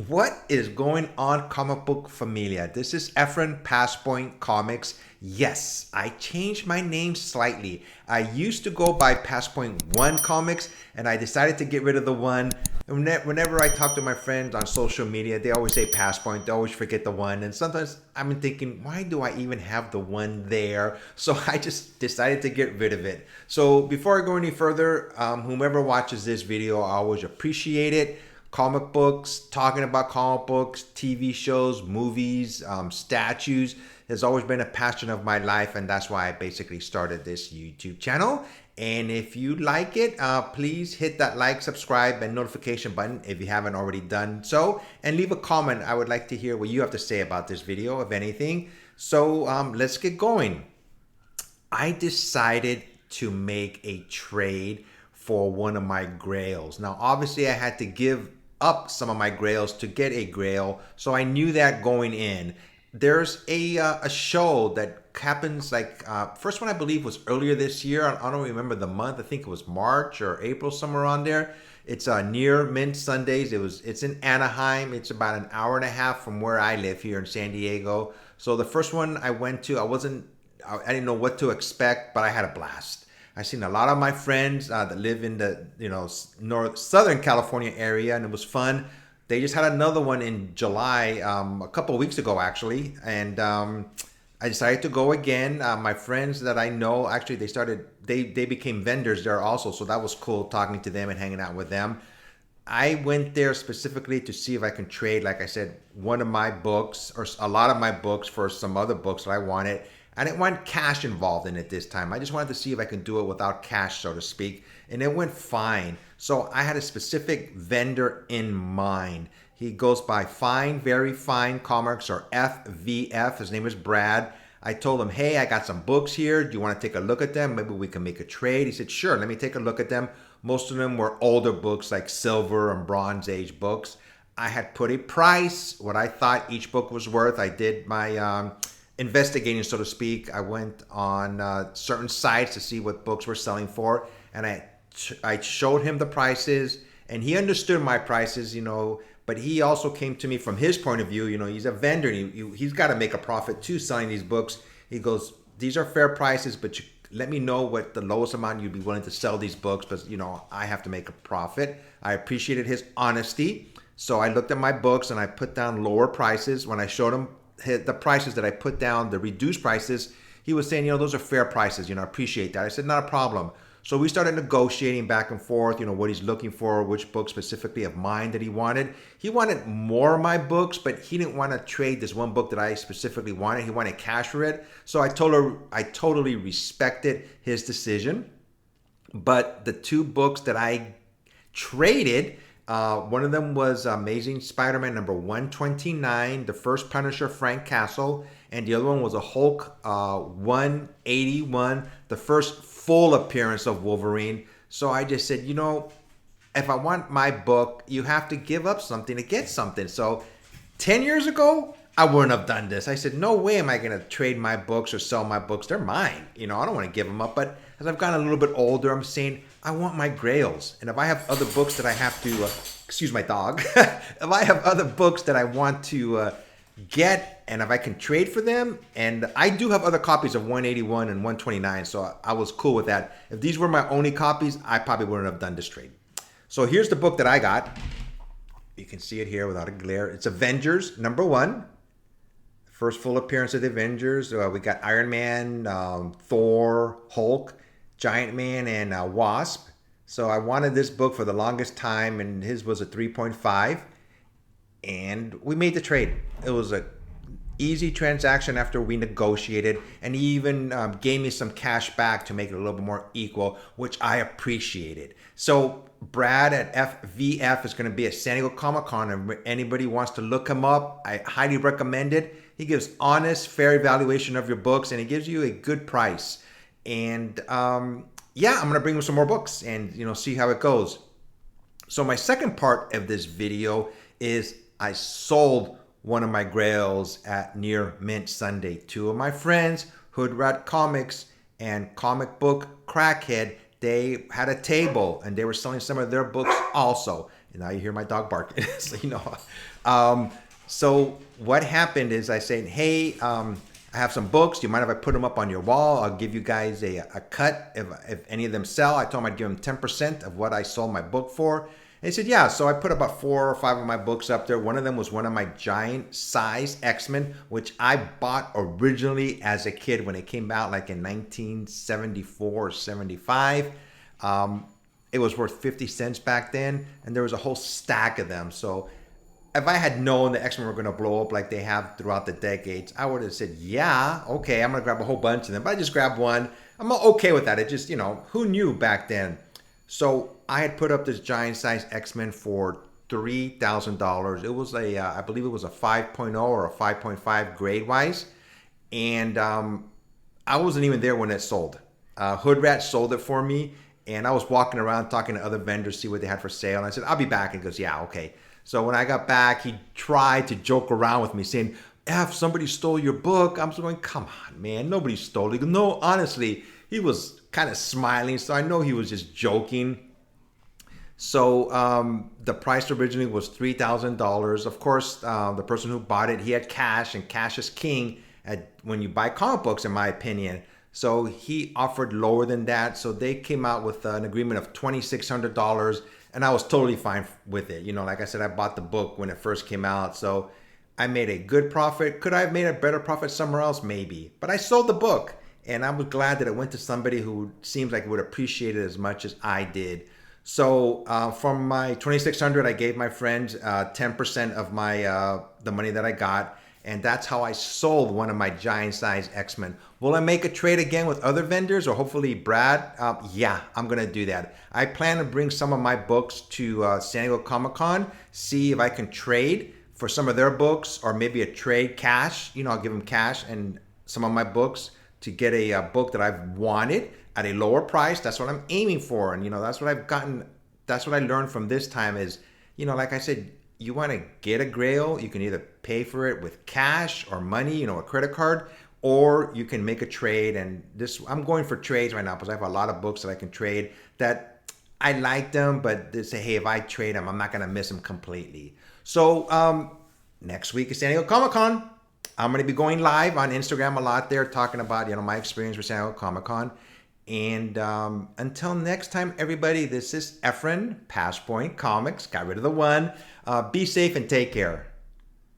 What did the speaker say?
What is going on, comic book familia? This is Efren Passpoint Comics. Yes, I changed my name slightly. I used to go by Passpoint One Comics, and I decided to get rid of the one. And whenever I talk to my friends on social media, they always say Passpoint. They always forget the one, and sometimes I've been thinking, why do I even have the one there? So I just decided to get rid of it. So before I go any further, whomever watches this video, I always appreciate it. Comic books, talking about comic books, TV shows, movies, statues has always been a passion of my life, and that's why I basically started this YouTube channel. And if you like it, please hit that like, subscribe, and notification button if you haven't already done so, and leave a comment. I would like to hear what you have to say about this video, if anything. So let's get going. I decided to make a trade for one of my grails. Now, obviously, I had to give up some of my grails to get a grail, so I knew that going in. There's a show that happens like first one I believe was earlier this year. I don't remember the month. I think it was March or April, somewhere on there. It's near Mint Sundays. It's in Anaheim. It's about an hour and a half from where I live here in San Diego. So the first one I went to, I didn't know what to expect, but I had a blast. I've seen a lot of my friends that live in the Southern California area, and it was fun. They just had another one in July, a couple of weeks ago actually, and I decided to go again. My friends that I know actually they became vendors there also, so that was cool talking to them and hanging out with them. I went there specifically to see if I can trade, like I said, one of my books or a lot of my books for some other books that I wanted. I didn't want cash involved in it this time. I just wanted to see if I can do it without cash, so to speak. And it went fine. So I had a specific vendor in mind. He goes by Fine, Very Fine Comics, or FVF. His name is Brad. I told him, hey, I got some books here. Do you want to take a look at them? Maybe we can make a trade. He said, sure, let me take a look at them. Most of them were older books, like Silver and Bronze Age books. I had put a price, what I thought each book was worth. I did my investigating, so to speak. I went on certain sites to see what books were selling for, and I showed him the prices, and he understood my prices, but he also came to me from his point of view. He's a vendor, and he's got to make a profit too selling these books. He goes, these are fair prices, but let me know what the lowest amount you'd be willing to sell these books, because I have to make a profit. I appreciated his honesty, so I looked at my books and I put down lower prices. When I showed him the prices that I put down, the reduced prices, he was saying, those are fair prices, I appreciate that. I said, not a problem. So we started negotiating back and forth, what he's looking for, which book specifically of mine that he wanted. He wanted more of my books, but he didn't want to trade this one book that I specifically wanted. He wanted cash for it. So I totally respected his decision. But the two books that I traded, one of them was Amazing Spider-Man number 129, the first Punisher, Frank Castle, and the other one was a Hulk 181, the first full appearance of Wolverine. So I just said, if I want my book, you have to give up something to get something. So 10 years ago, I wouldn't have done this. I said, no way am I going to trade my books or sell my books. They're mine. I don't want to give them up. But as I've gotten a little bit older, I'm saying, I want my grails. And if I have other books that I have to, excuse my dog, if I have other books that I want to get, and if I can trade for them, and I do have other copies of 181 and 129, so I was cool with that. If these were my only copies, I probably wouldn't have done this trade. So here's the book that I got. You can see it here without a glare. It's Avengers number 1. First full appearance of the Avengers. We got Iron Man, Thor, Hulk, Giant Man, and Wasp. So I wanted this book for the longest time, and his was a 3.5. And we made the trade. It was a easy transaction after we negotiated, and he even gave me some cash back to make it a little bit more equal, which I appreciated. So Brad at FVF is going to be at San Diego Comic-Con, if anybody wants to look him up, I highly recommend it. He gives honest, fair evaluation of your books, and he gives you a good price. And I'm going to bring him some more books and see how it goes. So my second part of this video is I sold one of my grails at near Mint Sunday. Two of my friends, Hood Rat Comics and Comic Book Crackhead, they had a table and they were selling some of their books also. And now you hear my dog barking. So, Um, so what happened is I said, hey, I have some books. Do you mind if I put them up on your wall? I'll give you guys a cut if any of them sell. I told them I'd give them 10% of what I sold my book for. And he said, yeah. So I put about 4 or 5 of my books up there. One of them was one of my giant size X-Men, which I bought originally as a kid when it came out like in 1974 or 75. It was worth 50 cents back then, and there was a whole stack of them. So if I had known the X-Men were going to blow up like they have throughout the decades, I would have said, yeah, okay, I'm going to grab a whole bunch of them. But I just grabbed one. I'm okay with that. It just, who knew back then? So I had put up this giant size X-Men for $3,000. It was I believe it was a 5.0 or a 5.5 grade wise. And I wasn't even there when it sold. Hood Rat sold it for me. And I was walking around talking to other vendors, see what they had for sale. And I said, I'll be back. And he goes, yeah, okay. So when I got back, he tried to joke around with me saying, F, somebody stole your book. I'm going, come on, man, nobody stole it. He goes, no, honestly, he was kind of smiling. So I know he was just joking. So the price originally was $3,000. Of course, the person who bought it, he had cash, and cash is king when you buy comic books, in my opinion. So he offered lower than that. So they came out with an agreement of $2,600. And I was totally fine with it. Like I said, I bought the book when it first came out. So I made a good profit. Could I have made a better profit somewhere else? Maybe. But I sold the book. And I was glad that it went to somebody who seems like would appreciate it as much as I did. So from my $2,600, I gave my friends 10% of the money that I got. And that's how I sold one of my giant size X-Men. Will I make a trade again with other vendors or hopefully Brad? Yeah, I'm going to do that. I plan to bring some of my books to San Diego Comic-Con, see if I can trade for some of their books or maybe a trade cash. I'll give them cash and some of my books to get a book that I've wanted at a lower price. That's what I'm aiming for. And, that's what I've gotten. That's what I learned from this time is, like I said, you want to get a grail, you can either pay for it with cash or money, a credit card, or you can make a trade. And I'm going for trades right now because I have a lot of books that I can trade that I like them, but they say, hey, if I trade them, I'm not going to miss them completely. So next week is San Diego Comic-Con. I'm going to be going live on Instagram a lot there, talking about, my experience with San Diego Comic-Con. And until next time, everybody, this is Efren, Passpoint Comics. Got rid of the one. Be safe and take care.